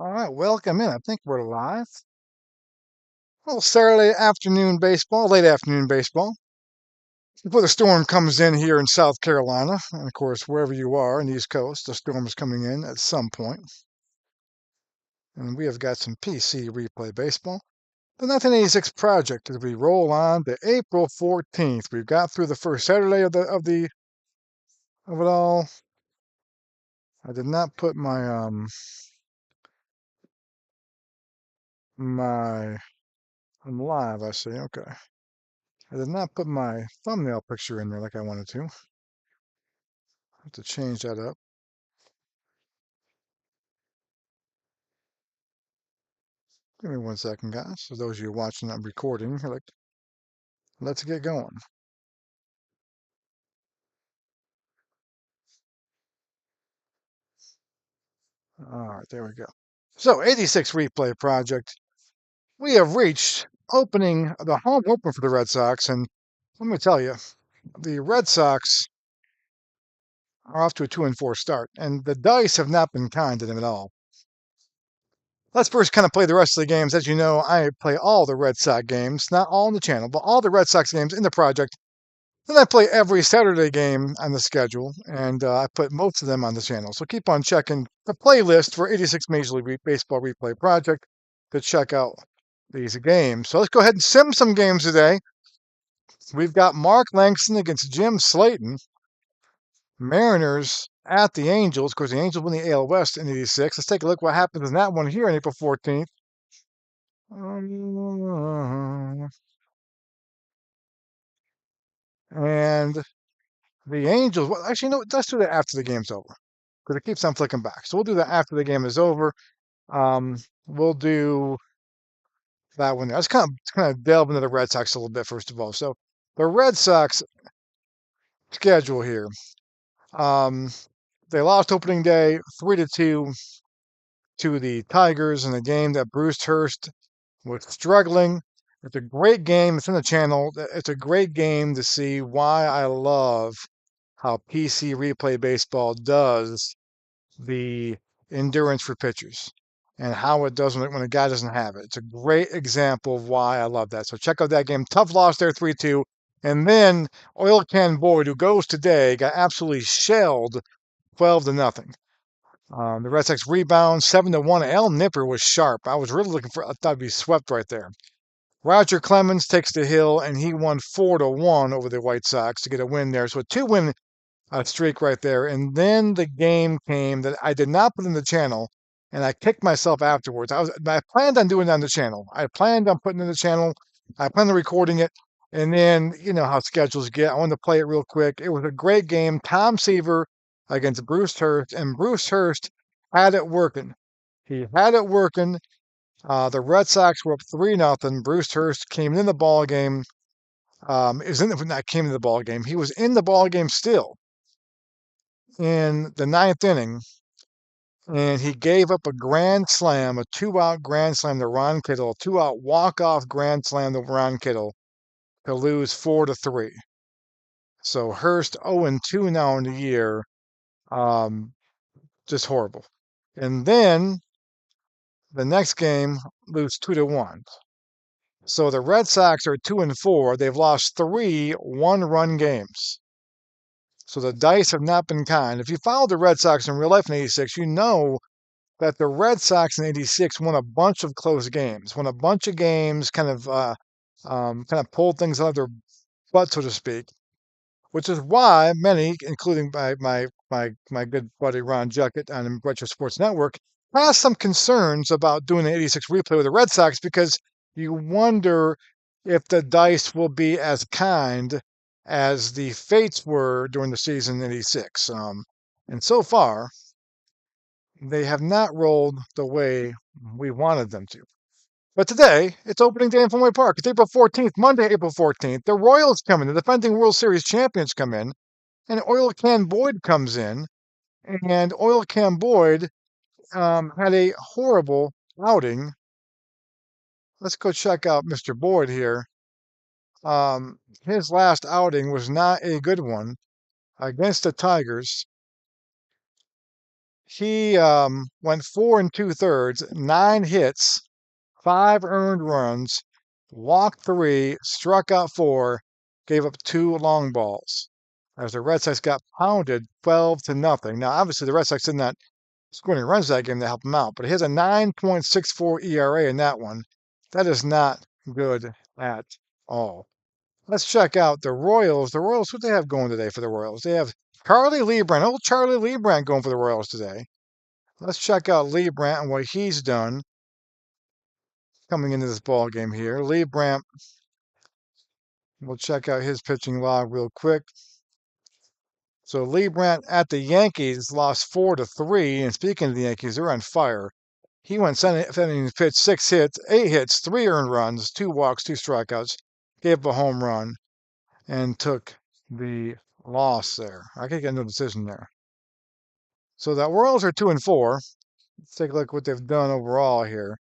All right, welcome in. I think we're live. Well, Saturday afternoon baseball, late afternoon baseball. Before the storm comes in here in South Carolina, and of course, wherever you are on the East Coast, the storm is coming in at some point. And we have got some PC replay baseball. The 1986 project as we roll on to April 14th. We've got through the first Saturday of it all. I did not put my I'm live, I see. Okay. I did not put my thumbnail picture in there like I wanted to. I have to change that up. Give me 1 second, guys. For those of you watching, I'm recording. Let's get going. All right, there we go. So, 86 replay project. We have reached opening the home opener for the Red Sox, and let me tell you, the Red Sox are off to a 2-4 start, and the dice have not been kind to them at all. Let's first kind of play the rest of the games. As you know, I play all the Red Sox games, not all on the channel, but all the Red Sox games in the project. Then I play every Saturday game on the schedule, and I put most of them on the channel. So keep on checking the playlist for 86 Major League Baseball Replay Project to check out these games. So let's go ahead and sim some games today. We've got Mark Langston against Jim Slayton. Mariners at the Angels. Of course, the Angels win the AL West in 86. Let's take a look what happens in that one here on April 14th. And the Angels, well, actually, no, let's do that after the game's over because it keeps on flicking back. So we'll do that after the game is over. Um, we'll do that one there. Let's kind of delve into the Red Sox a little bit first of all. So the Red Sox schedule here. Um, they lost opening day 3-2 to the Tigers in a game that Bruce Hurst was struggling. It's a great game. It's in the channel. It's a great game to see why I love how PC Replay Baseball does the endurance for pitchers and how it does when a guy doesn't have it. It's a great example of why I love that. So check out that game. Tough loss there, 3-2. And then Oil Can Boyd, who goes today, got absolutely shelled 12-0. The Red Sox rebound 7-1. Al Nipper was sharp. I was really looking for, I thought he'd be swept right there. Roger Clemens takes the hill and he won 4-1 over the White Sox to get a win there. So a 2-win streak right there. And then the game came that I did not put in the channel, and I kicked myself afterwards. I planned on doing it on the channel. I planned on putting it in the channel. I planned on recording it, and then you know how schedules get. I wanted to play it real quick. It was a great game. Tom Seaver against Bruce Hurst, and Bruce Hurst had it working. He had it working. The Red Sox were up 3-0. Bruce Hurst came in the ball game. Is in the, not came in the ball game. He was in the ball game still in the ninth inning, and he gave up a grand slam, a 2-out grand slam to Ron Kittle, a 2-out walk-off grand slam to Ron Kittle to lose 4-3. So Hurst 0-2 now in the year, um, just horrible. And then the next game lose 2-1. So the Red Sox are 2-4. They've lost 3 one-run games. So the dice have not been kind. If you follow the Red Sox in real life in '86, you know that the Red Sox in '86 won a bunch of close games, won a bunch of games, kind of pulled things out of their butt, so to speak. Which is why many, including my good buddy Ron Juckett on the Retro Sports Network, has some concerns about doing the '86 replay with the Red Sox because you wonder if the dice will be as kind as the fates were during the season in '86. And so far, they have not rolled the way we wanted them to. But today, it's opening day in Fenway Park. It's April 14th, Monday, April 14th. The Royals come in, the defending World Series champions come in, and Oil Can Boyd comes in. And Oil Can Boyd had a horrible outing. Let's go check out Mr. Boyd here. His last outing was not a good one against the Tigers. He went 4 2/3, 9 hits, 5 earned runs, walked 3, struck out 4, gave up 2 long balls. As the Red Sox got pounded 12-0. Now, obviously, the Red Sox did not score any runs that game to help him out, but he has a 9.64 ERA in that one. That is not good at all. Let's check out the Royals. The Royals, what do they have going today for the Royals? They have Charlie Leibrandt, old Charlie Leibrandt going for the Royals today. Let's check out Leibrandt and what he's done coming into this ball game here. Leibrandt, we'll check out his pitching log real quick. So Leibrandt at the Yankees lost 4-3. And speaking of the Yankees, they're on fire. He went 7 innings pitched, 6 hits, 8 hits, 3 earned runs, 2 walks, 2 strikeouts, gave up a home run, and took the loss there. I can't get no decision there. So the Royals are 2-4. Let's take a look at what they've done overall here.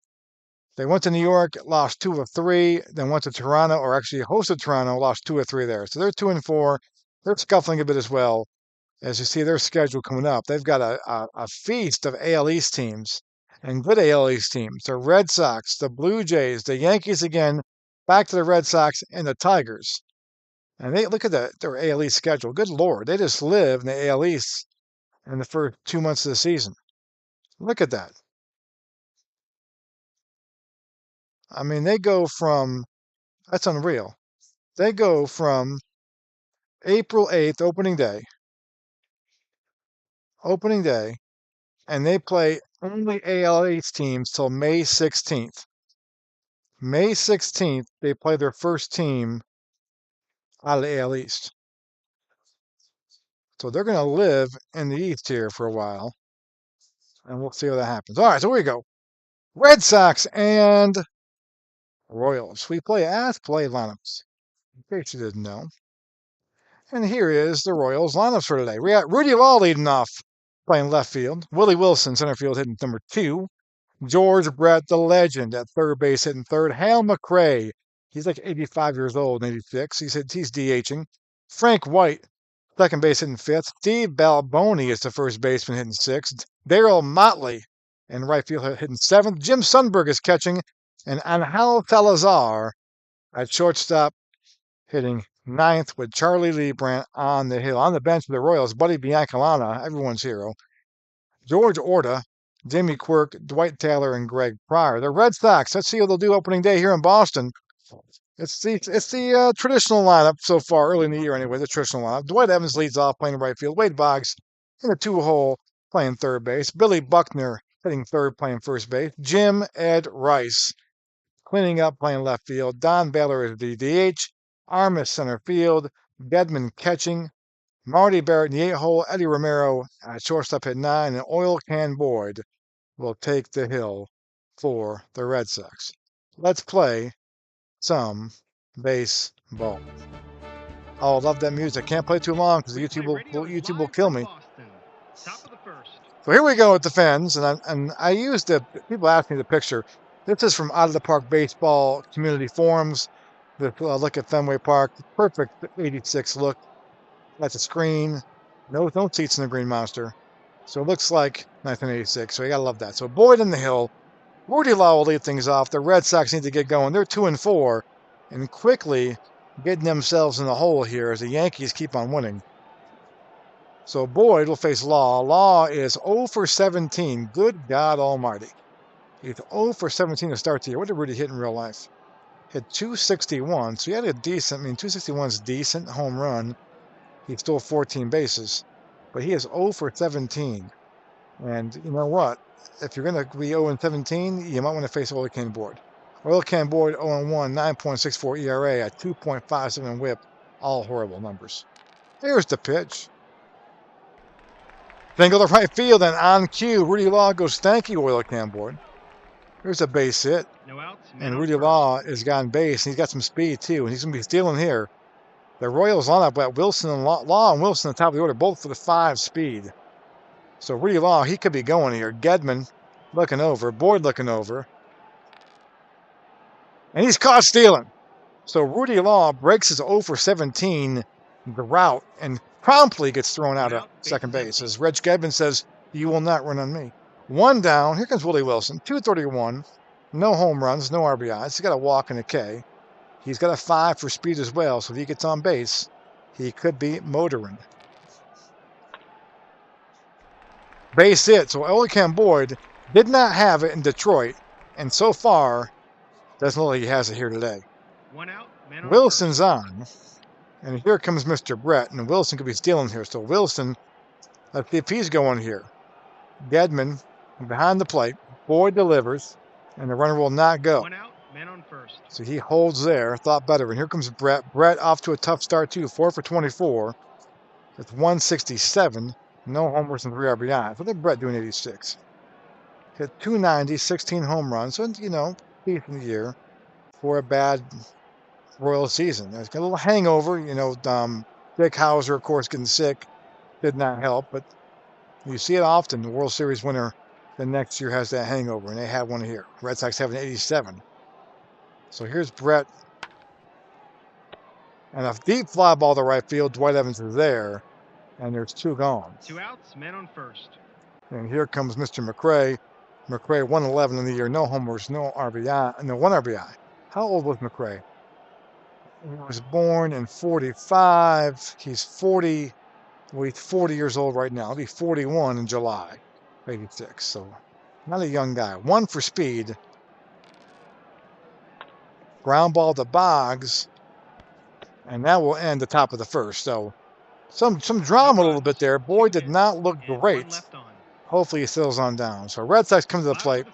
They went to New York, lost 2 of 3, then went to Toronto, or actually hosted Toronto, lost 2 of 3 there. So they're 2-4. They're scuffling a bit as well. As you see their schedule coming up, they've got a feast of AL East teams and good AL East teams. The Red Sox, the Blue Jays, the Yankees again, back to the Red Sox, and the Tigers. And they look at their AL East schedule. Good Lord, they just live in the AL East in the first 2 months of the season. Look at that. I mean, they go from, that's unreal. They go from April 8th, opening day, and they play only AL East teams till May 16th. May 16th, they play their first team out of the AL East. So they're going to live in the East here for a while, and we'll see how that happens. All right, so here we go. Red Sox and Royals. We play play lineups, in case you didn't know. And here is the Royals lineups for today. We got Rudy Law leading off, playing left field. Willie Wilson, center field, hitting number 2. George Brett, the legend, at third base, hitting third. Hal McRae, he's like 85 years old, 86. He's DHing. Frank White, second base, hitting 5th. Steve Balboni is the first baseman, hitting 6th. Darryl Motley in right field, hitting 7th. Jim Sundberg is catching. And Angel Salazar at shortstop, hitting 9th, with Charlie Leibrandt on the hill. On the bench for the Royals, Buddy Biancalana, everyone's hero. George Orta, Jimmy Quirk, Dwight Taylor, and Greg Pryor. The Red Sox, let's see what they'll do opening day here in Boston. It's the traditional lineup so far, early in the year anyway, the traditional lineup. Dwight Evans leads off, playing right field. Wade Boggs in a 2-hole, playing third base. Billy Buckner hitting third, playing first base. Jim Ed Rice cleaning up, playing left field. Don Baylor is the DH. Armas center field. Gedman catching. Marty Barrett in the 8-hole. Eddie Romero at shortstop at 9. And Oil Can Boyd will take the hill for the Red Sox. Let's play some baseball. Oh, I love that music. Can't play too long because YouTube will kill me. So here we go with the Fens, and I used people ask me the picture. This is from Out of the Park Baseball Community Forums. The look at Fenway Park, perfect 86 look. That's a screen, no seats in the Green Monster. So it looks like 1986. So you gotta love that. So Boyd in the hill. Rudy Law will lead things off. The Red Sox need to get going. They're 2-4, and quickly getting themselves in the hole here as the Yankees keep on winning. So Boyd will face Law. Law is 0 for 17. Good God Almighty. He's 0 for 17 to start the year. What did Rudy hit in real life? Hit 261. So he had a decent, 261 is decent home run. He stole 14 bases. But he is 0 for 17. And you know what? If you're going to be 0 17, you might want to face Oil Can Boyd. Oil Can Boyd 0 1, 9.64 ERA at 2.57 whip. All horrible numbers. Here's the pitch. Single to right field, and on cue, Rudy Law goes thank you, Oil Can Boyd. Here's a base hit. No outs, and Rudy Law has gotten base, and he's got some speed too, and he's going to be stealing here. The Royals lineup got Wilson and Law and Wilson at the top of the order, both for the 5 speed. So Rudy Law, he could be going here. Gedman looking over, Boyd looking over. And he's caught stealing. So Rudy Law breaks his 0 for 17 route and promptly gets thrown out at second base. As Reg Gedman says, You will not run on me. One down. Here comes Willie Wilson. 231. No home runs, no RBIs. He's got a walk and a K. He's got a 5 for speed as well, so if he gets on base, he could be motoring. Base hit. So Olicam Boyd did not have it in Detroit, and so far, doesn't look like he has it here today. One out, Wilson's on, and here comes Mr. Brett, and Wilson could be stealing here. So Wilson, let's see if he's going here. Gedman behind the plate. Boyd delivers, and the runner will not go. One out, man on first. So he holds there, thought better. And here comes Brett. Brett off to a tough start, too. 4 for 24. It's 167. No homers and 3 RBIs. What did Brett do in 86? Hit 290, 16 home runs. So, decent year for a bad Royal season. There's got a little hangover. Dick Hauser, of course, getting sick did not help. But you see it often. The World Series winner the next year has that hangover, and they had one here. Red Sox have an 87. So here's Brett. And a deep fly ball to right field. Dwight Evans is there, and there's 2 gone. 2 outs, man on first. And here comes Mr. McRae. McRae 111 in the year. No homers, no RBI. No, 1 RBI. How old was McRae? He was born in 45. He's 40. Well, he's 40 years old right now. He'll be 41 in July, 86. So not a young guy. 1 for speed. Ground ball to Boggs. And that will end the top of the first. So some drama a little bit there. Boyd did not look great. Hopefully he settles on down. So Red Sox come to the plate.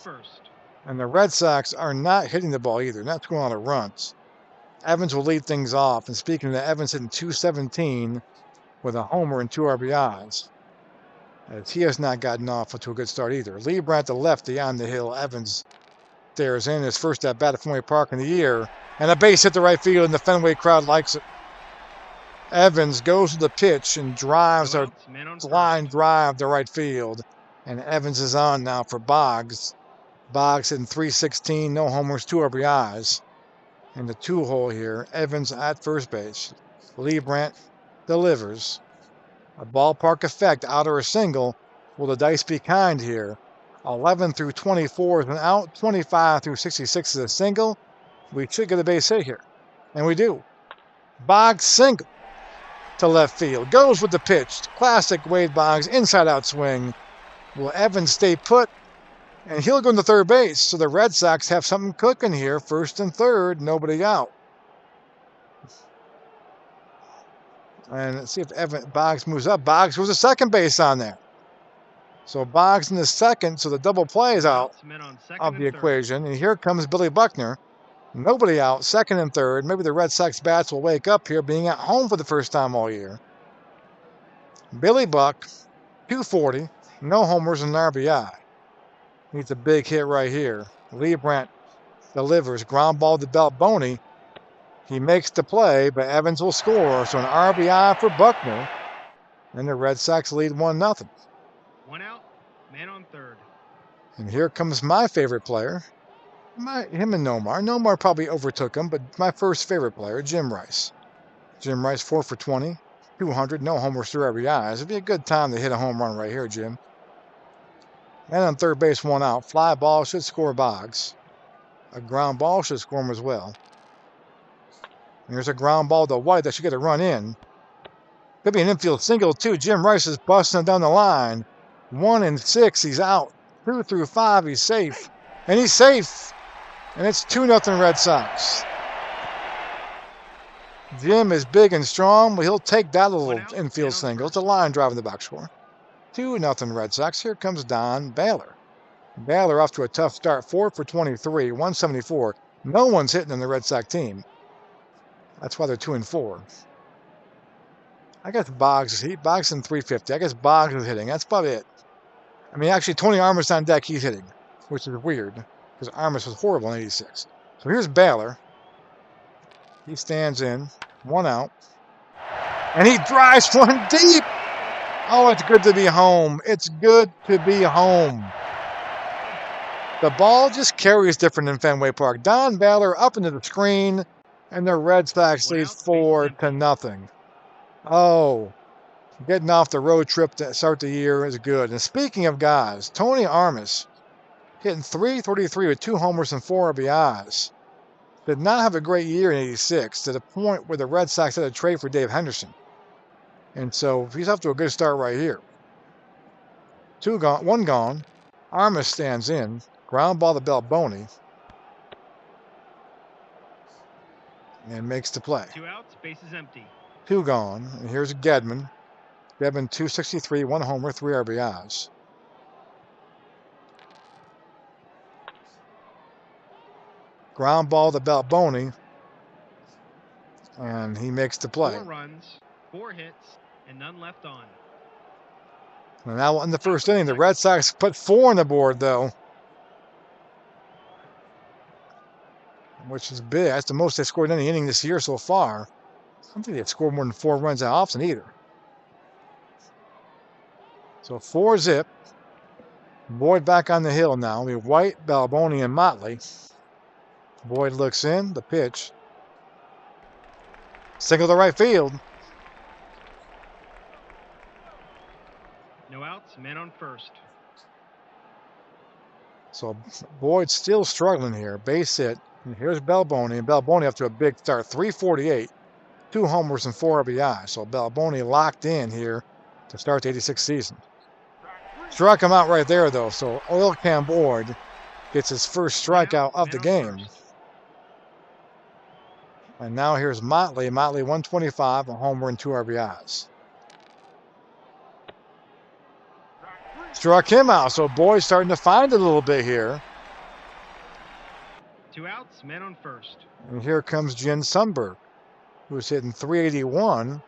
And the Red Sox are not hitting the ball either. Not scoring a lot of runs. Evans will lead things off. And speaking of that, Evans hitting 217 with a homer and 2 RBIs. As he has not gotten off to a good start either. Lee Brandt, the lefty on the hill. Evans stares in his first at bat at Fenway Park in the year. And a base hit to right field, and the Fenway crowd likes it. Evans goes to the pitch and drives a line drive to right field. And Evans is on now for Boggs. Boggs hitting 316, no homers, 2 RBIs. In the 2-hole here, Evans at first base. Lee Brandt delivers. A ballpark effect, out or a single. Will the dice be kind here? 11 through 24 is an out. 25 through 66 is a single. We should get a base hit here. And we do. Boggs single to left field. Goes with the pitch. Classic Wade Boggs inside-out swing. Will Evans stay put? And he'll go into third base. So the Red Sox have something cooking here. First and third, nobody out. And let's see if Boggs moves up. Boggs goes to second base on there. So Boggs in the second, so the double play is out of the equation. And here comes Billy Buckner. Nobody out, second and third. Maybe the Red Sox bats will wake up here, being at home for the first time all year. Billy Buck, 240, no homers and an RBI. Needs a big hit right here. Lee Brandt delivers, ground ball to Belt Boney. He makes the play, but Evans will score. So an RBI for Buckner. And the Red Sox lead 1-0. 1 out, man on third. And here comes my favorite player. Him and Nomar. Nomar probably overtook him, but my first favorite player, Jim Rice. Jim Rice, 4 for 20, 200, no homers, 3 RBIs. It'd be a good time to hit a home run right here, Jim. And on third base, 1 out. Fly ball should score Boggs. A ground ball should score him as well. And there's a ground ball to White that should get a run in. Could be an infield single, too. Jim Rice is busting it down the line. 1 and 6, he's out. 2 through 5, he's safe. And he's safe. And it's 2-0 Red Sox. Jim is big and strong, but he'll take that little infield single. It's a line drive in the box score. 2-0 Red Sox. Here comes Don Baylor. Baylor off to a tough start. 4 for 23, 174. No one's hitting in the Red Sox team. That's why they're 2-4. I guess Boggs in 350. I guess Boggs is hitting. That's about it. I mean, actually, Tony Armas on deck, he's hitting, which is weird because Armas was horrible in 86. So here's Baylor. He stands in, 1 out. And he drives one deep. Oh, it's good to be home. It's good to be home. The ball just carries different in Fenway Park. Don Baylor up into the screen, and the Red Sox lead 4-0. Oh, Getting off the road trip to start the year is good. And speaking of guys, Tony Armas hitting .333 with 2 homers and 4 RBIs. Did not have a great year in '86 to the point where the Red Sox had to trade for Dave Henderson. And so he's off to a good start right here. 2 gone, 1 gone. Armas stands in. Ground ball to Balboni. And makes the play. 2 outs, bases empty. 2 gone. And here's Gedman. Gedman .263, 1 homer, 3 RBIs. Ground ball to Balboni. And he makes the play. 4 runs, 4 hits, and none left on. And now in the first inning, the Red Sox put 4 on the board, though. Which is big. That's the most they scored in any inning this year so far. I don't think they've scored more than 4 runs that often either. So 4-zip. Boyd back on the hill now. We White, Balboni, and Motley. Boyd looks in. The pitch. Single to right field. No outs, men on first. So Boyd's still struggling here. Base hit. And here's Balboni. And Balboni after a big start. .348. 2 homers and 4 RBI. So Balboni locked in here to start the '86 season. Struck him out right there, though. So Oil Can Boyd gets his first strikeout of the game. And now here's Motley. Motley 125, a homer and 2 RBIs. Struck him out. So Boyd's starting to find it a little bit here. 2 outs, men on first. And here comes Jen Sundberg, who's hitting .381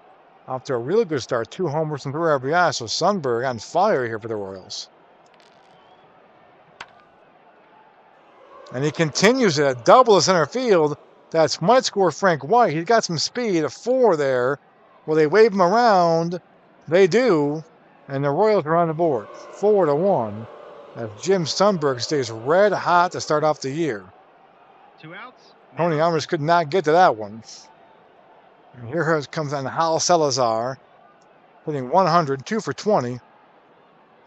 after a really good start. 2 homers and 3 RBIs. So Sundberg on fire here for the Royals. And he continues it. A double to center field. That might score Frank White. He's got some speed. A 4 there. Well, they wave him around. They do. And the Royals are on the board. 4-1. As Jim Sundberg stays red hot to start off the year. 2 outs. Tony Armas could not get to that one. And here comes on Hal Salazar. Hitting 100, 2 for 20.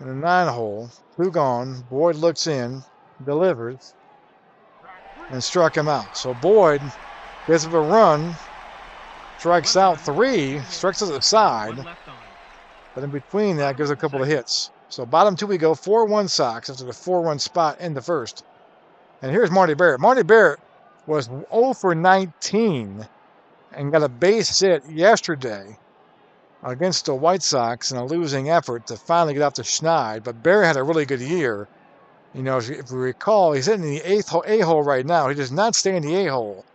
In a 9-hole. 2 gone. Boyd looks in. Delivers. And struck him out. So Boyd gives him a run. Strikes out 3. Strikes to the side. But in between that, gives a couple of hits. So bottom 2 we go. 4-1 Sox after the 4-1 spot in the first. And here's Marty Barrett. Marty Barrett was 0 for 19 and got a base hit yesterday against the White Sox in a losing effort to finally get off the schneid. But Barrett had a really good year. You know, if you recall, he's hitting the A-hole right now. He does not stay in the A-hole.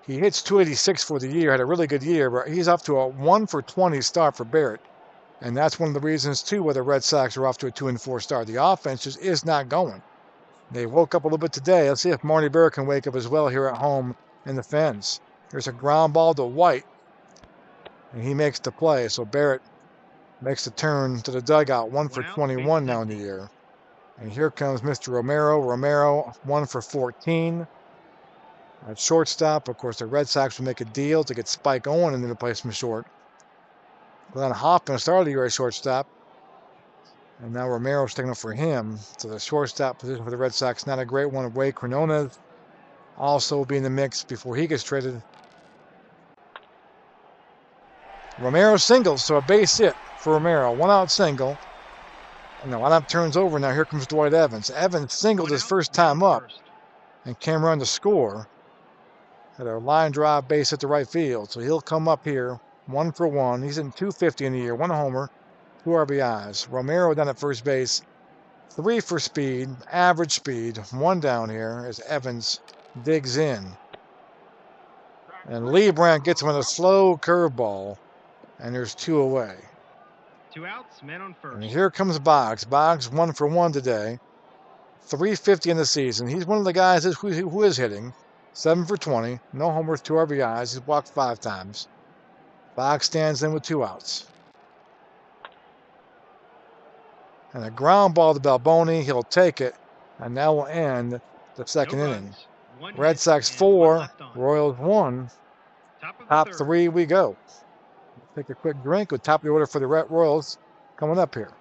He hits .286 for the year, had a really good year, but he's off to a 1 for 20 start for Barrett. And that's one of the reasons, too, why the Red Sox are off to a 2-4 start. The offense just is not going. They woke up a little bit today. Let's see if Marty Barrett can wake up as well here at home in the Fens. There's a ground ball to White, and he makes the play. So Barrett makes the turn to the dugout, 1 for 21 now in the year. And here comes Mr. Romero. Romero, 1 for 14. At shortstop, of course, the Red Sox will make a deal to get Spike Owen into the place from short. Glenn Hoffman started the year at shortstop. And now Romero's taking up for him. So the shortstop position for the Red Sox, not a great one. Ray Quinones also will be in the mix before he gets traded. Romero singles, so a base hit for Romero. 1-out single. And the lineup turns over now. Here comes Dwight Evans. Evans singled his first time up and came around to score. Had a line drive base at the right field. So he'll come up here 1 for 1. He's in .250 in the year. 1 homer, 2 RBIs. Romero down at first base. 3 for speed, average speed. 1 down here as Evans digs in. And Lee Brandt gets him with a slow curveball. And there's 2 away. 2 outs, men on first. And here comes Boggs. Boggs 1 for 1 today. .350 in the season. He's one of the guys who is hitting. 7 for 20. No homers, 2 RBIs. He's walked 5 times. Boggs stands in with 2 outs. And a ground ball to Balboni. He'll take it. And that will end the second inning. Red Sox 4, Royals 1. Top 3 we go. take a quick drink with top of the order for the Royals coming up here.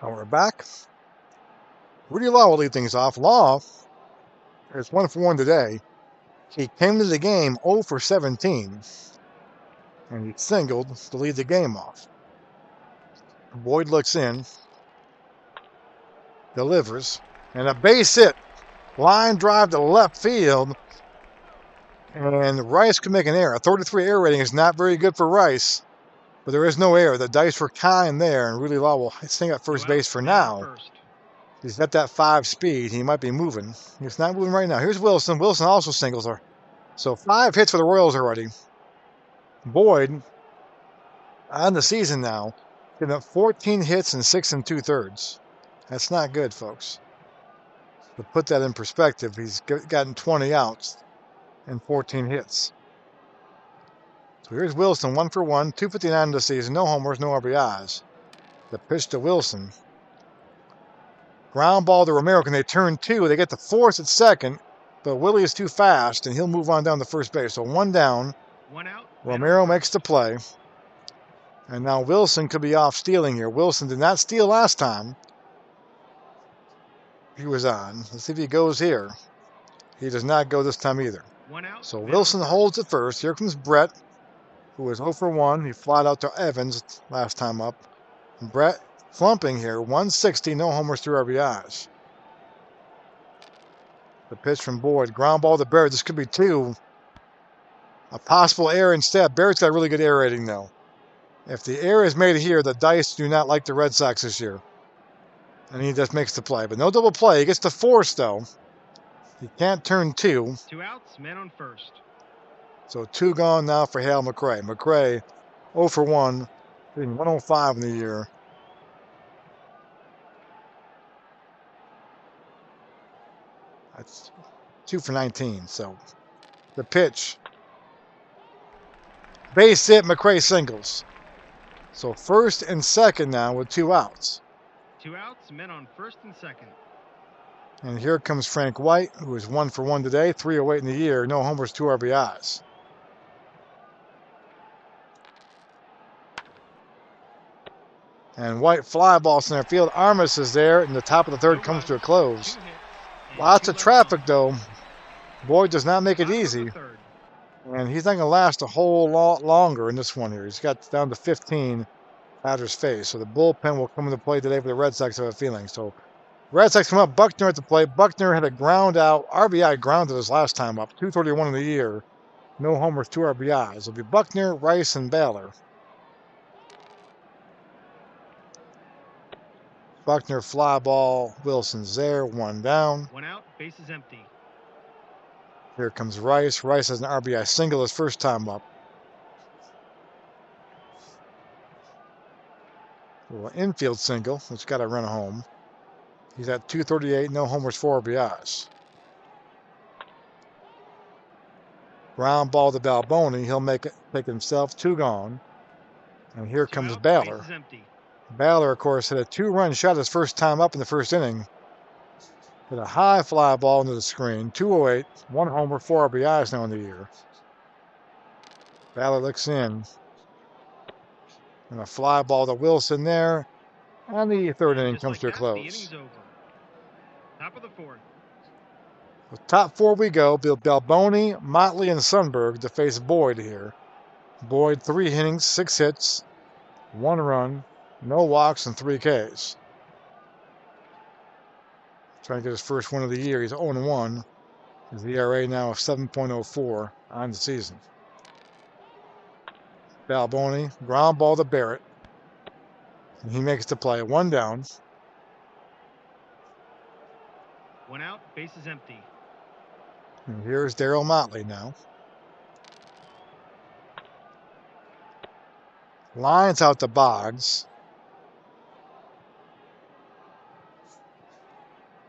And we're back. Rudy Law will lead things off. Law is 1 for 1 today. He came to the game 0 for 17, and he singled to lead the game off. Boyd looks in, delivers, and a base hit. Line drive to left field, and Rice could make an error. A 33 error rating is not very good for Rice, but there is no error. The dice were kind there, and Rudy Law will stay at first base for now. He's got that 5 speed. He might be moving. He's not moving right now. Here's Wilson. Wilson also singles her. So 5 hits for the Royals already. Boyd, on the season now, giving up 14 hits and 6 2/3. That's not good, folks. To put that in perspective, he's gotten 20 outs and 14 hits. So here's Wilson, 1 for 1, 259 in the season, no homers, no RBIs. The pitch to Wilson. Ground ball to Romero. Can they turn 2? They get the force at second, but Willie is too fast, and he'll move on down to first base. So 1 down. 1 out. Romero makes the play. And now Wilson could be off stealing here. Wilson did not steal last time he was on. Let's see if he goes here. He does not go this time either. 1 out. So Wilson holds at first. Here comes Brett, who is 0 for 1. He flied out to Evans last time up. And Brett slumping here. 160, no homers, 3 RBIs. The pitch from Boyd. Ground ball to Barrett. This could be 2. A possible error instead. Barrett's got a really good error rating, though. If the error is made here, the dice do not like the Red Sox this year. And he just makes the play. But no double play. He gets the force, though. He can't turn 2. 2 outs, men on first. So 2 gone now for Hale McRae. McRae 0 for 1, hitting 105 in the year. That's 2 for 19. So the pitch. Base hit, McRae singles. So first and second now with 2 outs. 2 outs, men on first and second. And here comes Frank White, who is 1 for 1 today, 308 in the year, no homers, 2 RBIs. And White fly ball center field. Armas is there, and the top of the third comes to a close. Lots of traffic, though. Boyd does not make it easy. And he's not going to last a whole lot longer in this one here. He's got down to 15 batters face. So the bullpen will come into play today for the Red Sox, I have a feeling. So Red Sox come up. Buckner at the plate. Buckner had a ground out. RBI grounded his last time up. 231 in the year. No homers, 2 RBIs. It'll be Buckner, Rice, and Baylor. Buckner fly ball. Wilson's there. 1 down. 1 out. Base is empty. Here comes Rice. Rice has an RBI single his first time up. A little infield single. It's got to run home. He's at 238. No homers, 4 RBIs. Ground ball to Balboni. He'll make it take himself 2 gone. And here comes Baylor. Baylor, of course, hit a 2-run shot his first time up in the first inning. Hit a high fly ball into the screen. 208, 1 homer, 4 RBIs now in the year. Baylor looks in. And a fly ball to Wilson there. And the third inning comes to a close. The inning's over. Top of the 4th. With top 4 we go. Balboni, Motley, and Sundberg to face Boyd here. Boyd, 3 innings, 6 hits, 1 run, no walks, and 3 Ks. Trying to get his first win of the year. He's 0-1. His ERA now of 7.04 on the season. Balboni, ground ball to Barrett. And he makes the play. 1 down. 1 out. Base is empty. And here's Darryl Motley now. Lines out to Boggs.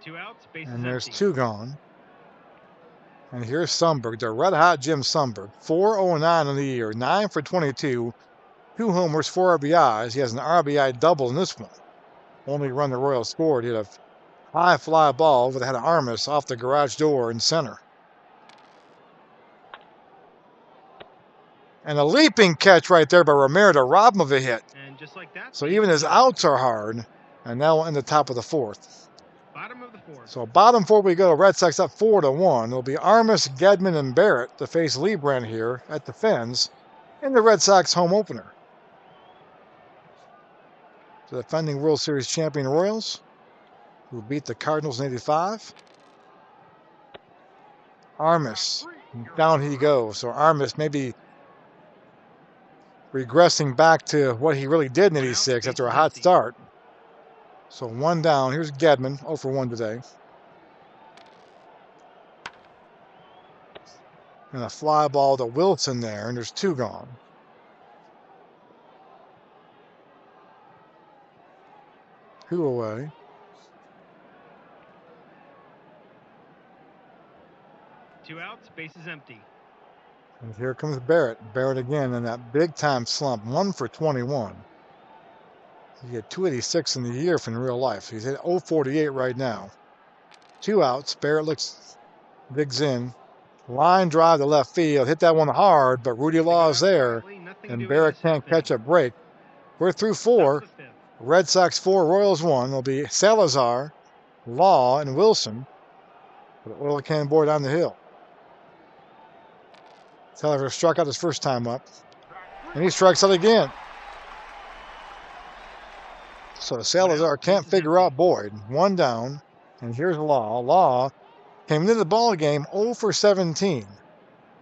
2 outs. Base is And there's empty. 2 gone. And here's Sundberg, the red-hot Jim Sundberg. 409 in the year, 9 for 22, 2 homers, 4 RBIs. He has an RBI double in this one. Only run the Royals scored. He had a high fly ball that had an Armas off the garage door in center. And a leaping catch right there by Romero to rob him of a hit. And just like that, So even his outs are hard. And now we'll end the top of the fourth. Bottom of the fourth. So bottom four we go. Red Sox up 4-1. It'll be Armas, Gedman, and Barrett to face Lebrand here at the Fens in the Red Sox home opener. The defending World Series champion Royals, who beat the Cardinals in '85. Armas, down he goes. So Armas maybe regressing back to what he really did in '86 after a hot start. So 1 down. Here's Gedman, 0 for 1 today. And a fly ball to Wilson there, and there's 2 gone. Who away? Two outs, bases empty. And here comes Barrett. Barrett again in that big-time slump, 1 for 21. He had 286 in the year from real life. He's at 048 right now. 2 outs. Barrett digs in. Line drive to left field. Hit that one hard, but Rudy Law is there, and Barrett can't catch a break. We're through 4. Red Sox 4, Royals 1. It'll be Salazar, Law, and Wilson for the oil can boy down the hill. Salazar struck out his first time up, and he strikes out again. So Salazar can't figure out Boyd. 1 down, and here's Law. Law came into the ball game 0 for 17.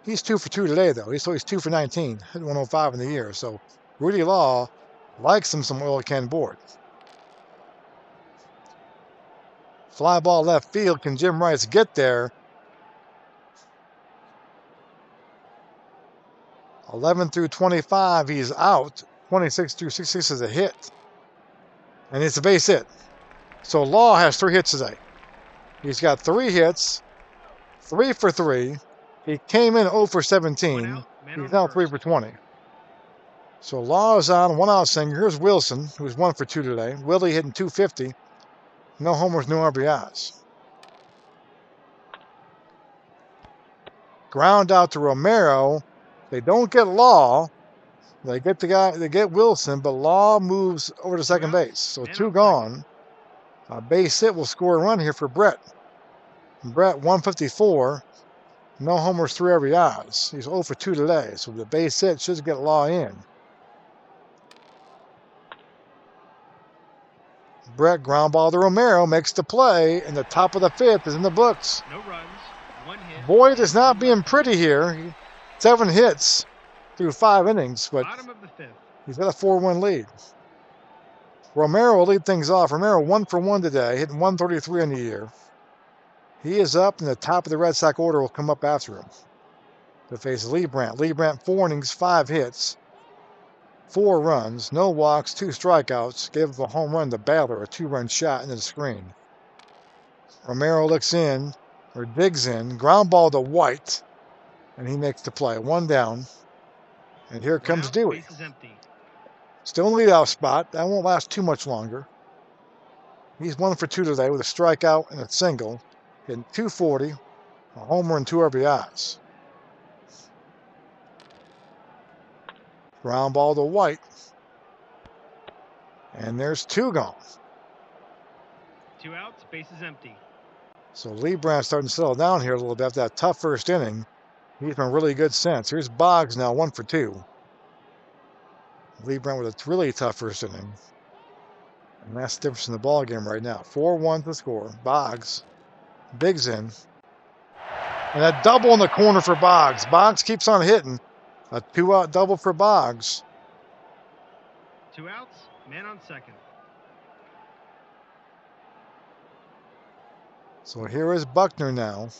He's 2 for 2 today, though. He's 2 for 19, hit 105 in the year. So Rudy Law likes him some oil can Boyd. Fly ball left field. Can Jim Rice get there? 11 through 25, he's out. 26 through 66 is a hit. And it's a base hit. So Law has 3 hits today. He's got 3 hits, 3 for 3. He came in 0 for 17. He's now 3 for 20. So Law is on, 1 out single. Here's Wilson, who's 1 for 2 today. Willie hitting 250. No homers, no RBIs. Ground out to Romero. They don't get Law. They get Wilson, but Law moves over to second base. So 2 gone. A base hit will score a run here for Brett. Brett, 154. No homers, 3 RBIs. He's 0 for 2 today. So the base hit should get Law in. Brett ground ball to Romero, makes the play, and the top of the 5th is in the books. No runs, 1 hit. Boyd is not being pretty here. 7 hits through 5 innings, but Bottom of the 5th. he's got a 4-1 lead. Romero will lead things off. Romero 1 for 1 today, hitting 133 in the year. He is up, and the top of the Red Sox order will come up after him to face Lebrand. Lebrand 4 innings, 5 hits, 4 runs, no walks, 2 strikeouts. Gave up a home run to Baylor, a 2-run shot into the screen. Romero looks in, or digs in, ground ball to White, and he makes the play. 1 down, and here comes Out, Dewey. base is empty. Still in the leadoff spot. That won't last too much longer. He's 1 for 2 today with a strikeout and a single, hitting 240, a homer and 2 RBIs. Ground ball to White. And there's 2 gone. 2 outs, bases empty. So Lebrand's starting to settle down here a little bit after that tough first inning. He's been really good since. Here's Boggs now, 1 for 2. Lebrand with a really tough first inning. And that's the difference in the ball game right now. 4-1 to score. Boggs digs in. And a double in the corner for Boggs. Boggs keeps on hitting. A 2-out double for Boggs. 2 outs, man on second. So here is Buckner now.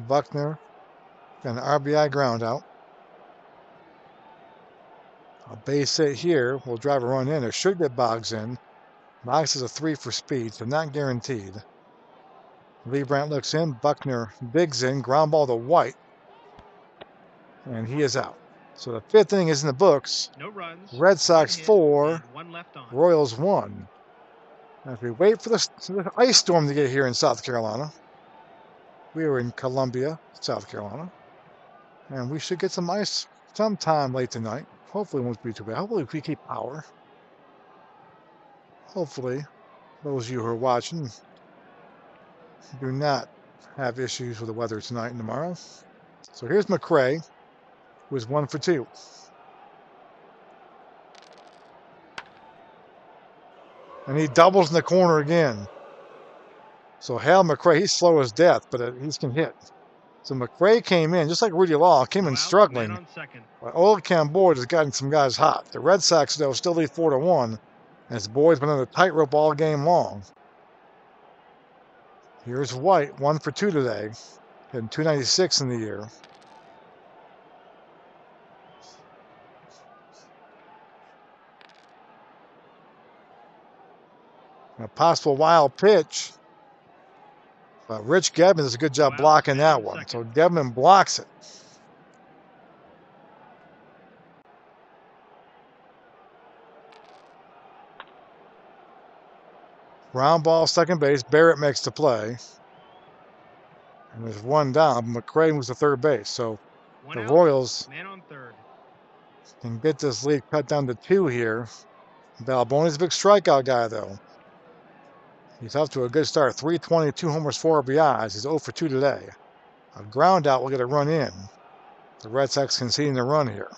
Buckner got an RBI ground out. A base hit here. We'll drive a run in. Or should get Boggs in. Boggs is a 3 for speed, so not guaranteed. Lee Brandt looks in. Buckner digs in. Ground ball to White. And he is out. So the 5th inning is in the books. No runs. Red Sox 4, and 1 left on. Royals 1. As we wait for the ice storm to get here in South Carolina. We are in Columbia, South Carolina. And we should get some ice sometime late tonight. Hopefully it won't be too bad. Hopefully we keep power. Hopefully those of you who are watching do not have issues with the weather tonight and tomorrow. So here's McRae, who is 1 for 2. And he doubles in the corner again. So Hal McRae, he's slow as death, but he can hit. So McRae came in, just like Rudy Law, came in struggling. But Old Boyd has gotten some guys hot. The Red Sox, though, still lead 4-1. As Boyd's been on the tightrope all game long. Here's White, 1 for 2 today. Hitting 296 in the year. A possible wild pitch. But Rich Gedman does a good job blocking that one. So Gedman blocks it. Ground ball, second base. Barrett makes the play. And there's 1 down. McRae moves to third base. So the Royals can get this lead cut down to 2 here. Balbone's a big strikeout guy, though. He's off to a good start. 320, 2 homers, 4 RBIs. He's 0 for 2 today. A ground out will get a run in. The Red Sox conceding the run here.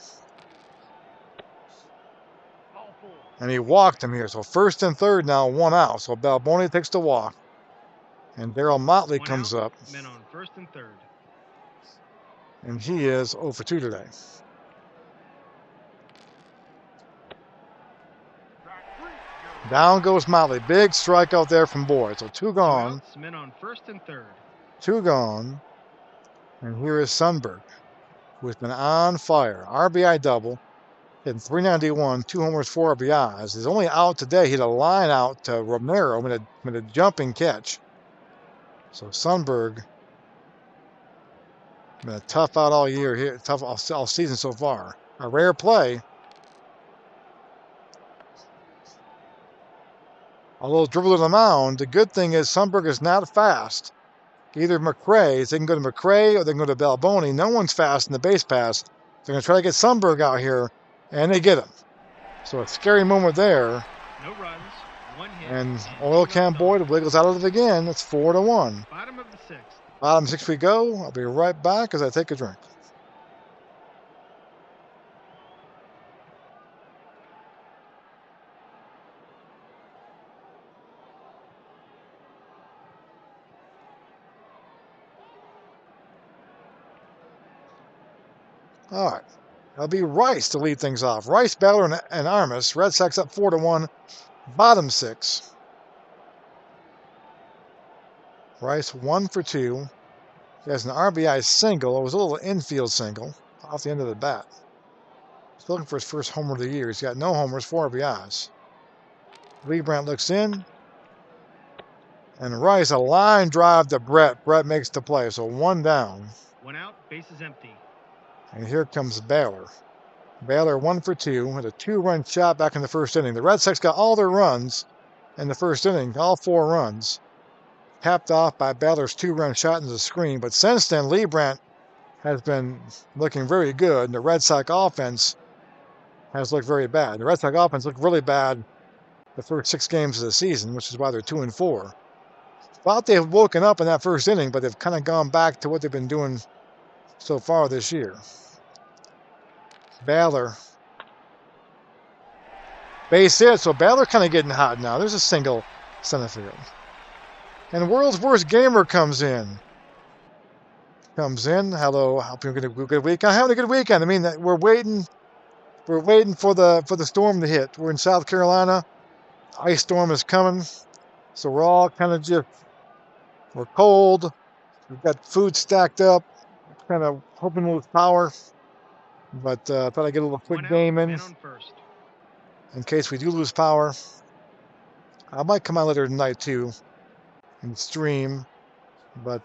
And he walked him here. So first and third now, 1 out. So Balboni takes the walk. And Darryl Motley comes up. Men on first and third. And he is 0 for 2 today. Down goes Motley. Big strikeout there from Boyd. So 2 gone. Men on first and third. 2 gone. And here is Sundberg, who has been on fire. RBI double. Hitting 391, 2 homers, 4 RBIs. He's only out today. He had a line out to Romero with a jumping catch. So Sundberg been a tough out all year here, tough all season so far. A rare play. Although dribbled to the mound, the good thing is Sundberg is not fast. Either McRae, they can go to McRae or they can go to Balboni. No one's fast in the base pass. They're going to try to get Sundberg out here, and they get him. So a scary moment there. No runs, 1 hit. And Oil Can Boyd wiggles out of it again. It's 4-1. Bottom of the 6th. Bottom 6 we go. I'll be right back as I take a drink. All right. That'll be Rice to lead things off. Rice, Baylor, and Armas. Red Sox up 4-1. Bottom 6. Rice 1 for 2. He has an RBI single. It was a little infield single off the end of the bat. He's looking for his first homer of the year. He's got no homers, 4 RBIs. Lee Brandt looks in. And Rice, a line drive to Brett. Brett makes the play. So 1 down. 1 out, bases empty. And here comes Baylor. Baylor 1 for 2 with a 2-run shot back in the first inning. The Red Sox got all their runs in the first inning, all 4 runs. Capped off by Baylor's 2-run shot into the screen. But since then, Lee Brandt has been looking very good. And the Red Sox offense has looked very bad. The Red Sox offense looked really bad the first 6 games of the season, which is why they're 2-4. Thought they've woken up in that first inning, but they've kind of gone back to what they've been doing so far this year. Baylor. Base hit, so Baylor kind of getting hot now. There's a single center field. And World's Worst Gamer comes in. Hello, hope you're having a good weekend. I'm having a good weekend. I mean, we're waiting for the storm to hit. We're in South Carolina. Ice storm is coming. So we're all kind of we're cold. We've got food stacked up. Kind of hoping to lose power. But thought I'd get a little quick 1 out, game in man on first. case we do lose power. I might come out later tonight too and stream, but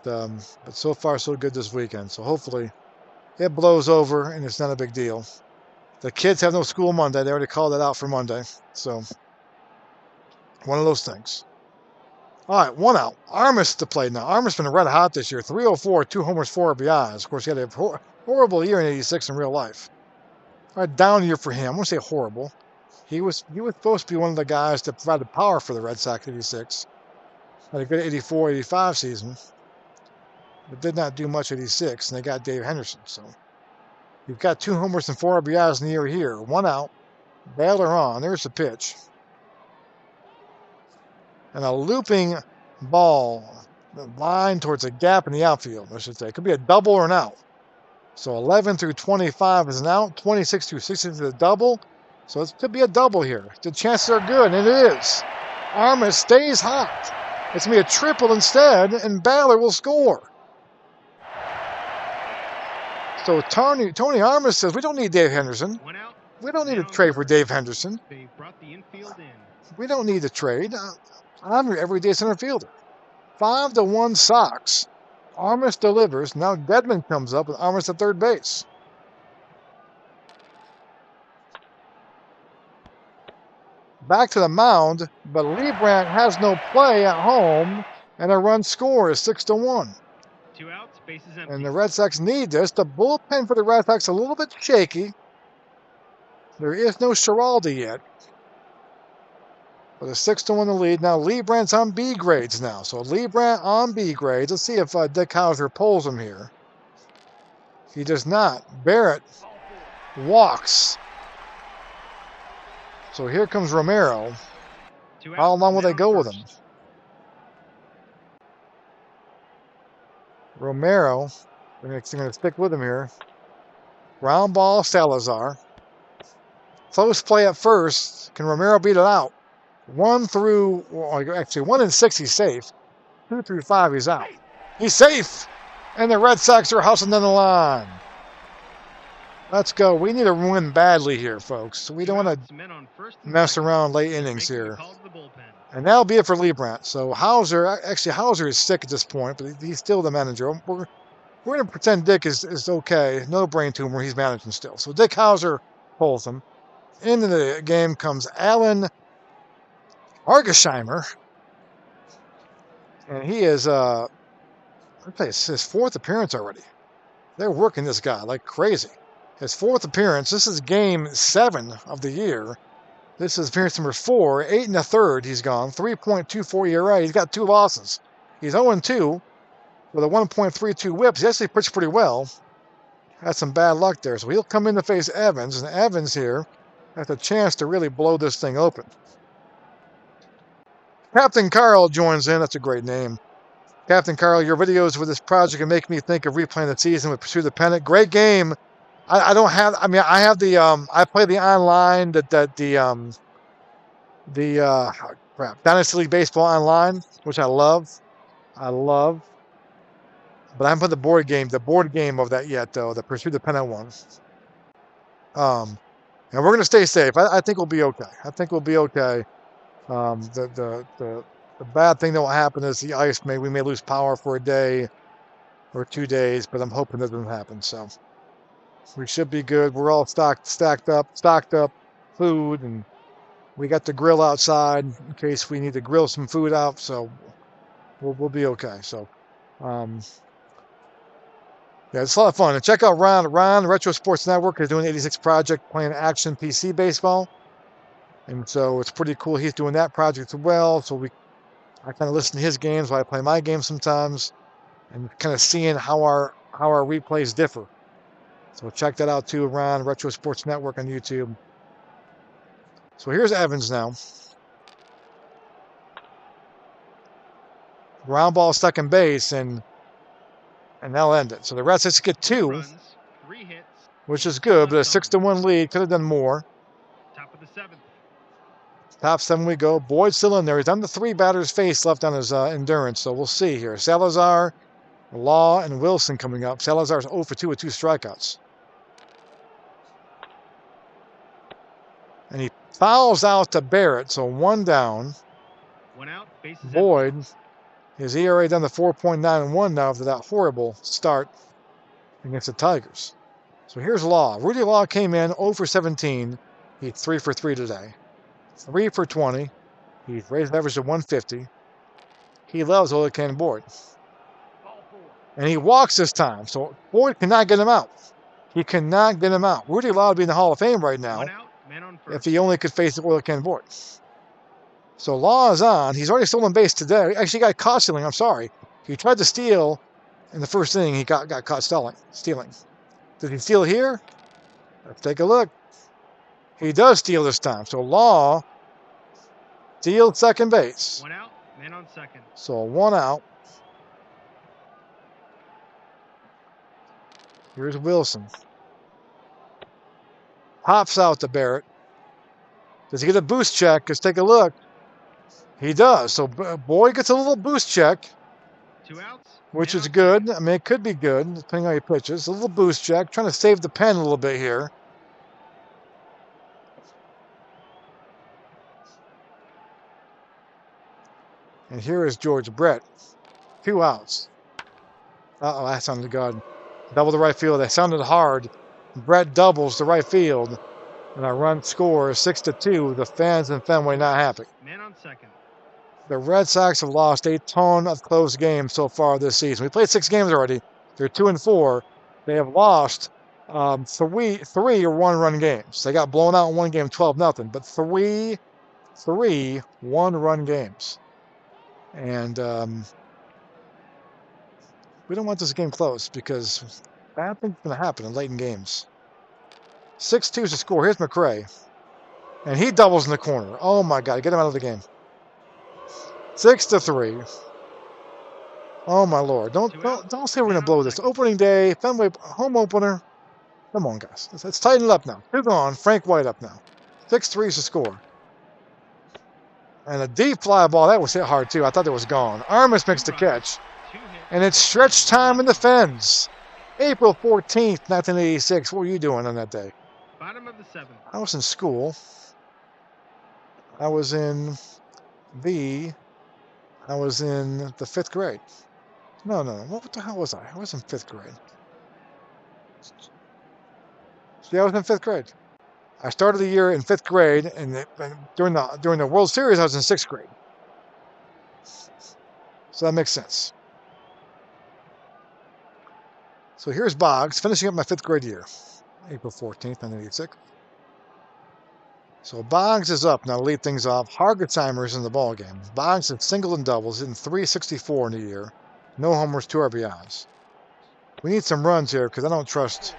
so far so good this weekend. So hopefully it blows over and it's not a big deal. The kids have no school Monday. They already called it out for Monday. So one of those things. All right, 1 out. Armas to play now. Armas been red hot this year. 304, 2 homers, 4 RBIs. Of course, he had a horrible year in '86 in real life. All right, down year for him. I won't say horrible. He was supposed to be one of the guys that provided power for the Red Sox '86. Had a good '84, '85 season, but did not do much '86, and they got Dave Henderson. So you've got 2 homers and 4 RBIs in the year here. 1 out. Baylor on. There's the pitch. And a looping ball, the line towards a gap in the outfield, I should say. It could be a double or an out. So 11 through 25 is an out, 26 through 60 is a double. So it could be a double here. The chances are good, and it is. Armas stays hot. It's going to be a triple instead, and Baylor will score. So Tony Armas says, we don't need Dave Henderson. 1 out. We don't need a trade for Dave Henderson. They brought the infield in. We don't need a trade. I'm your everyday center fielder. 5-1 Sox. Armas delivers. Now Dedman comes up with Armas at third base. Back to the mound, but Leibrandt has no play at home, and a run score is 6-1. 2 outs, bases empty. And the Red Sox need this. The bullpen for the Red Sox a little bit shaky. There is no Schiraldi yet. But a 6-1 the lead. Now Leibrandt's on B grades now. So Leibrandt on B grades. Let's see if Dick Hauser pulls him here. He does not. Barrett walks. So here comes Romero. 2 How outs, long will man they go on with first. him? Romero. They're going to stick with him here. Ground ball, Salazar. Close play at first. Can Romero beat it out? 1 through, well, actually 1 and 6 he's safe. 2 through 5 he's out. He's safe! And the Red Sox are hustling down the line. Let's go. We need a win badly here, folks. We don't want to mess around late innings here. And that'll be it for Leibrandt. So Hauser is sick at this point, but he's still the manager. We're going to pretend Dick is okay. No brain tumor. He's managing still. So Dick Hauser pulls him. Into the game comes Alan Argesheimer. And he is his 4th appearance already. They're working this guy like crazy. His 4th appearance. This is game 7 of the year. This is appearance number 4. 8 1/3 he's gone. 3.24 ERA. He's got 2 losses. He's 0-2 with a 1.32 whip. He actually pitched pretty well. Had some bad luck there. So he'll come in to face Evans. And Evans here has a chance to really blow this thing open. Captain Carl joins in. That's a great name. Captain Carl, your videos with this project can make me think of replaying the season with Pursue the Pennant. Great game. I don't have. I mean, I have the. I play the online. Dynasty League Baseball online, which I love. But I haven't played the board game. The board game of that yet, though. The Pursue the Pennant one. And we're gonna stay safe. I think we'll be okay. The bad thing that will happen is the ice we may lose power for a day or 2 days, but I'm hoping that doesn't happen. So we should be good. We're all stocked up food, and we got the grill outside in case we need to grill some food out. So we'll be okay. So yeah, it's a lot of fun. And check out Ron, Retro Sports Network is doing the 86 project playing action PC baseball. And so it's pretty cool. He's doing that project as well. So I kind of listen to his games while I play my games sometimes, and kind of seeing how our replays differ. So check that out too, Ron, Retro Sports Network on YouTube. So here's Evans now. Ground ball second base, and they'll end it. So the Red Sox get 2, runs, 3 hits, which is good, but a 6-1 lead. Could have done more. Top of the 7th. Top 7 we go. Boyd still in there. He's done the 3 batters face left on his endurance. So we'll see here. Salazar, Law, and Wilson coming up. Salazar's 0 for 2 with 2 strikeouts. Fouls out to Barrett, so 1 down. 1 out, bases empty. Boyd, his ERA down to 4.91 now after that horrible start against the Tigers. So here's Law. Rudy Law came in 0 for 17. He's 3 for 3 today. 3 for 20. He's raised average to 150. He loves Ola Can Boyd. And he walks this time, so Boyd cannot get him out. He cannot get him out. Rudy Law would be in the Hall of Fame right now 1 out, man on first. if he only could face Ola Can Boyd. So Law is on. He's already stolen base today. Actually, got caught stealing. I'm sorry. He tried to steal in the first inning. He got caught stealing. Did he steal here? Let's take a look. He does steal this time. So Law steals second base. 1 out, man on second. So 1 out. Here's Wilson. Pops out to Barrett. Does he get a boost check? Let's take a look. He does. So Boyd gets a little boost check, 2 outs, which man is on good. second. I mean, it could be good, depending on how he pitches. A little boost check. Trying to save the pen a little bit here. And here is George Brett. 2 outs. Uh-oh, that sounded good. Double to right field. That sounded hard. Brett doubles to right field. And our run score is 6-2. The fans in Fenway not happy. Man on second. The Red Sox have lost a ton of close games so far this season. We played 6 games already. They're 2-4. They have lost three or 1-run games. They got blown out in one game, 12-0. But three 1-run games. And we don't want this game close because bad things are going to happen in late in games. 6-2 is the score. Here's McRae. And he doubles in the corner. Oh, my God. Get him out of the game. 6-3. Oh, my Lord. Don't say we're going to blow this. Opening day, Fenway, home opener. Come on, guys. Let's tighten it up now. 2 gone. Frank White up now. 6-3 is the score. And a deep fly ball. That was hit hard, too. I thought it was gone. Armas makes the catch. And it's stretch time in the Fens. April 14th, 1986. What were you doing on that day? Bottom of the 7th. I was in school. I was in the 5th grade. No. What the hell was I? I was in 5th grade. Yeah, I was in 5th grade. I started the year in 5th grade, and during the World Series, I was in 6th grade. So that makes sense. So here's Boggs, finishing up my 5th grade year, April 14th, 1986. So Boggs is up now to lead things off. Hargesheimer's in the ballgame. Boggs has singled and doubles, hitting .364 in the year. No homers, 2 RBIs. We need some runs here because I don't trust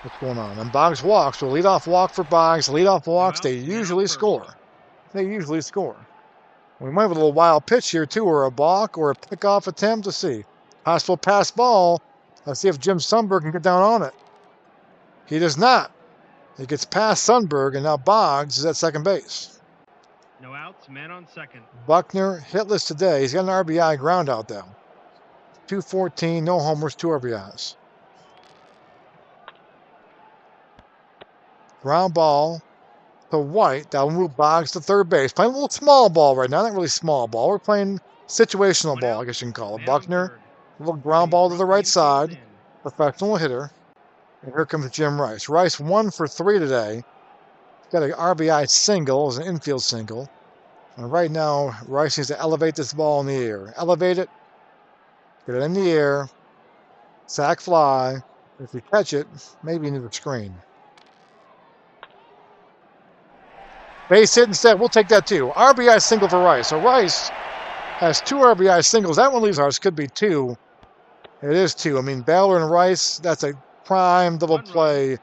what's going on. And Boggs walks. So leadoff walk for Boggs. Leadoff walks, they usually score. We might have a little wild pitch here, too, or a balk or a pickoff attempt. Let's see. Possible pass ball. Let's see if Jim Sundberg can get down on it. He does not. He gets past Sundberg, and now Boggs is at second base. No outs, man on second. Buckner hitless today. He's got an RBI ground out though. 214, no homers, 2 RBIs. Ground ball to White. That'll move Boggs to third base. Playing a little small ball right now. Not really small ball. We're playing situational ball, I guess you can call it. Buckner, a little ground ball to the right side. Professional hitter. And here comes Jim Rice. Rice 1 for 3 today. Got an RBI single, as an infield single. And right now, Rice needs to elevate this ball in the air. Elevate it. Get it in the air. Sack fly. If you catch it, maybe into the screen. Base hit instead. We'll take that too. RBI single for Rice. So Rice has 2 RBI singles. That one leaves ours. Could be 2. It is 2. I mean, Baylor and Rice, that's a prime double play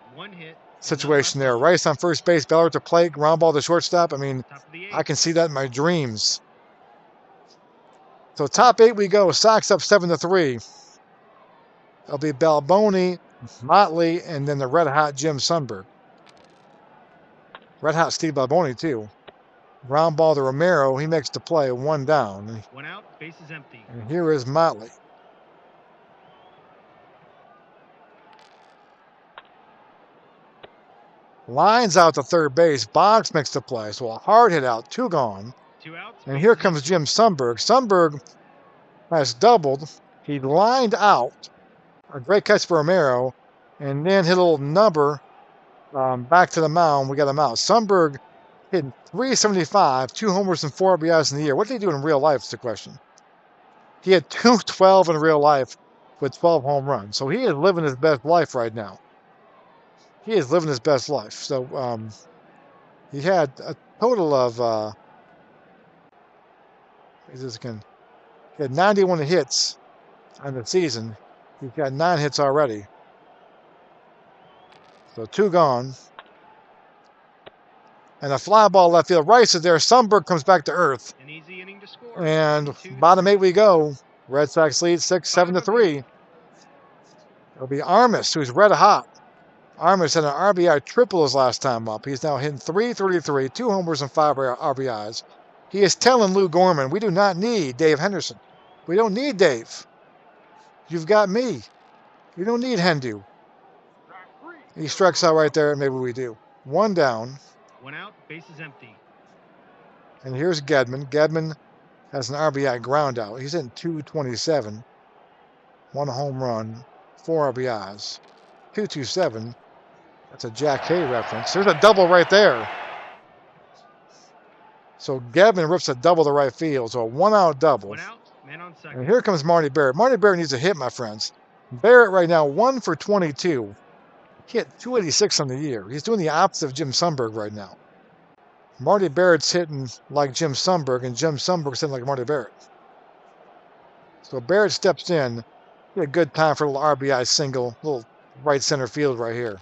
situation there. Rice on first base, Baylor to plate, ground ball to shortstop. I mean, I can see that in my dreams. So top 8 we go. Sox up 7-3. It'll be Balboni, Motley, and then the red-hot Jim Sundberg. Red-hot Steve Balboni, too. Ground ball to Romero. He makes the play, 1 down. 1 out, base is empty. And here is Motley. Lines out to third base. Boggs makes the play. So a hard hit out, 2 gone. 2 outs. And here comes Jim Sundberg. Sundberg has doubled. He lined out. A great catch for Romero. And then hit a little number back to the mound. We got him out. Sundberg hit 375, 2 homers and 4 RBIs in the year. What did he do in real life is the question. He had 212 in real life with 12 home runs. So he is living his best life right now. He is living his best life. So he had a total of he had 91 hits on the season. He's got 9 hits already. So 2 gone. And a fly ball left field. Rice is there. Sundberg comes back to earth. An easy inning to score. And bottom 8 we go. Red Sox lead 6-7-3. It'll be Armas, who's red hot. Armas had an RBI triple his last time up. He's now hitting 333, 2 homers and 5 RBIs. He is telling Lou Gorman, we do not need Dave Henderson. We don't need Dave. You've got me. You don't need Hendu. He strikes out right there, and maybe we do. 1 down. 1 out, base is empty. And here's Gedman. Gedman has an RBI ground out. He's in 227. 1 home run, 4 RBIs. 227. That's a Jack Hay reference. There's a double right there. So Gedman rips a double to right field. So a 1-out double. 1 out, man on second. And here comes Marty Barrett. Marty Barrett needs a hit, my friends. Barrett right now 1 for 22. He hit 286 on the year. He's doing the opposite of Jim Sundberg right now. Marty Barrett's hitting like Jim Sundberg, and Jim Sundberg's hitting like Marty Barrett. So Barrett steps in. He had a good time for a little RBI single, little right center field right here.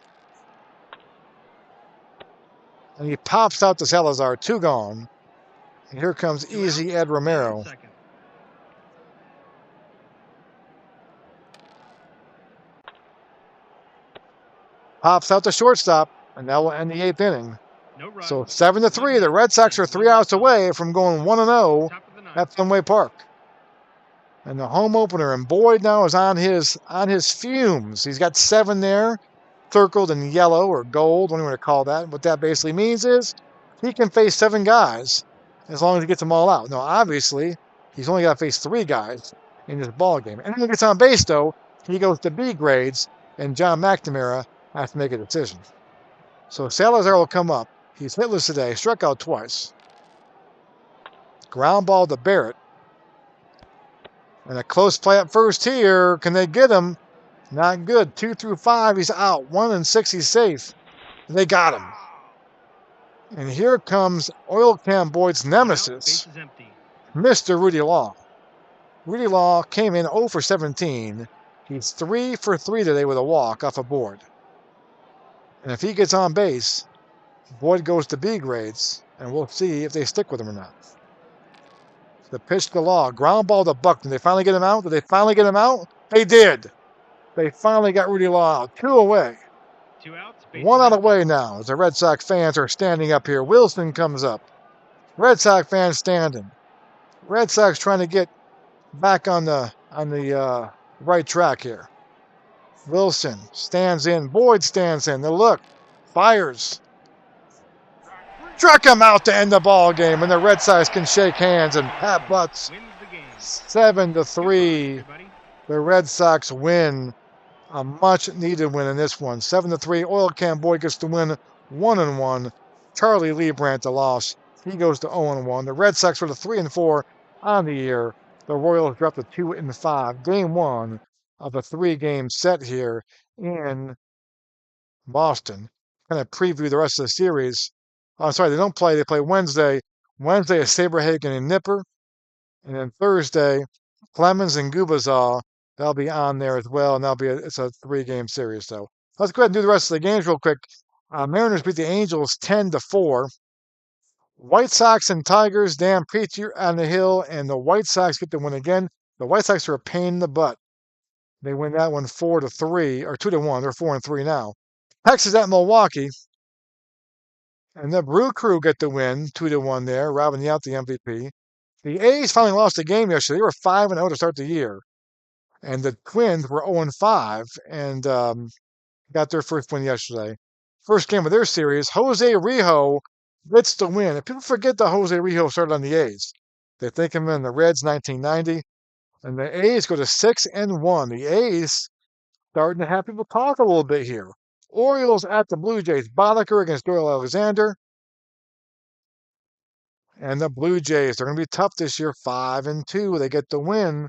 And he pops out to Salazar, 2 gone. And here comes easy Ed Romero. Pops out to shortstop, and that will end the 8th inning. No so 7-3. The Red Sox are 3 outs away from going 1-0 at Fenway Park. And the home opener, and Boyd now is on his fumes. He's got 7 there, circled in yellow or gold, whatever you want to call that. What that basically means is he can face 7 guys as long as he gets them all out. Now, obviously, he's only got to face 3 guys in this ball game. And when he gets on base, though, he goes to B grades, and John McNamara has to make a decision. So Salazar will come up. He's hitless today, struck out twice. Ground ball to Barrett. And a close play at first here. Can they get him? Not good. 2 through 5, he's out. 1 and 6, he's safe. They got him. And here comes Oil Can Boyd's nemesis, Mr. Rudy Law. Rudy Law came in 0 for 17. He's 3 for 3 today with a walk off a board. And if he gets on base, Boyd goes to B grades, and we'll see if they stick with him or not. The pitch to Law, ground ball to Buckner. Did they finally get him out? Did they finally get him out? They did. They finally got Rudy Law out. 2 away. 2 outs. 1 out away now as the Red Sox fans are standing up here. Wilson comes up. Red Sox fans standing. Red Sox trying to get back on the right track here. Wilson stands in. Boyd stands in. Now look, fires. Struck him out to end the ball game, and the Red Sox can shake hands and pat butts. 7-3. The Red Sox win. A much-needed win in this one. 7-3. Oil Can Boyd gets the win. 1-1. Charlie Liebrandt the loss. He goes to 0-1. The Red Sox were the 3-4 on the year. The Royals dropped to 2-5. Game 1 of a 3-game set here in Boston. Kind of preview the rest of the series. I'm sorry, they don't play. They play Wednesday. Wednesday is Saberhagen and Nipper. And then Thursday, Clemens and Gubazal. They'll be on there as well. And it's a 3-game series. So let's go ahead and do the rest of the games real quick. Mariners beat the Angels 10-4. White Sox and Tigers, Dan Preacher on the hill, and the White Sox get the win again. The White Sox are a pain in the butt. They win that one 4-3, or 2-1. They're 4-3 now. Texas at Milwaukee. And the Brew Crew get the win, 2-1 there. Robin Yount, the MVP. The A's finally lost a game yesterday. They were 5-0 to start the year. And the Twins were 0-5 and got their first win yesterday. First game of their series, Jose Rijo gets the win. And people forget that Jose Rijo started on the A's. They think him in the Reds 1990. And the A's go to 6-1. The A's starting to have people talk a little bit here. Orioles at the Blue Jays. Bolliker against Doyle Alexander. And the Blue Jays, they're going to be tough this year. 5-2. They get the win.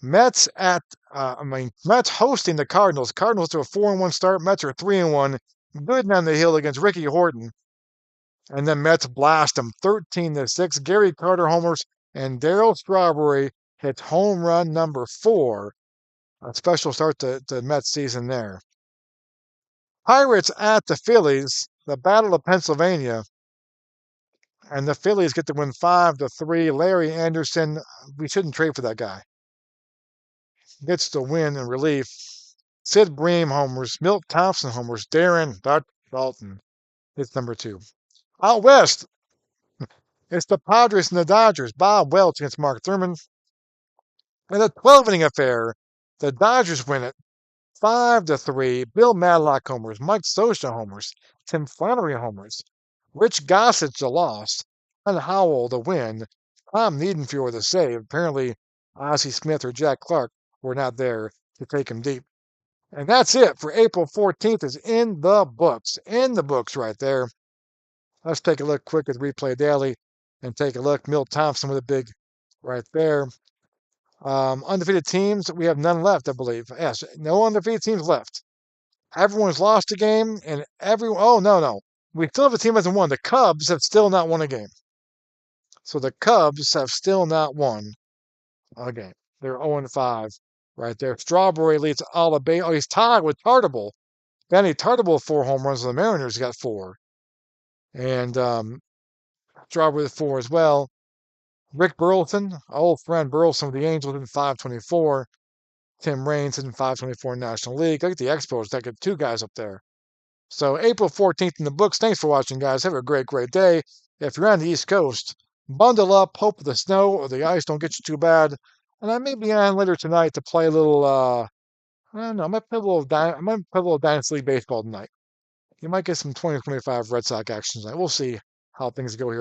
Mets Mets hosting the Cardinals. Cardinals to a 4-1 start. Mets are 3-1. Good on the hill against Ricky Horton. And then Mets blast them 13-6. Gary Carter homers and Darryl Strawberry hits home run number 4. A special start to Mets season there. Pirates at the Phillies. The Battle of Pennsylvania. And the Phillies get to win 5-3. Larry Anderson, we shouldn't trade for that guy. Gets the win in relief. Sid Bream homers. Milt Thompson homers. Darren Dalton hits number 2. Out west, it's the Padres and the Dodgers. Bob Welch against Mark Thurman. In a 12-inning affair, the Dodgers win it 5-3. Bill Madlock homers. Mike Scioscia homers. Tim Flannery homers. Rich Gossage the loss. John Howell the win. Tom Niedenfuhr the save. Apparently, Ozzie Smith or Jack Clark were not there to take him deep. And that's it for April 14th. Is in the books. In the books right there. Let's take a look quick at Replay Daily and take a look. Milt Thompson with a big right there. Undefeated teams, we have none left, I believe. Yes, no undefeated teams left. Everyone's lost a game, and oh, no. We still have a team that hasn't won. The Cubs have still not won a game. So the Cubs have still not won a game. They're 0-5 right there. Strawberry leads Alabama. Oh, he's tied with Tartable. Benny Tartable 4 home runs. The Mariners got 4. And Strawberry with 4 as well. Rick Burleson, old friend Burleson with the Angels in 524. Tim Raines in 524 National League. Look at the Expos. That got 2 guys up there. So April 14th in the books. Thanks for watching, guys. Have a great day. If you're on the East Coast, bundle up. Hope the snow or the ice don't get you too bad. And I may be on later tonight to play a little, I don't know, I might play a little Dynasty League Baseball tonight. You might get some 2025 Red Sox action tonight. We'll see how things go here.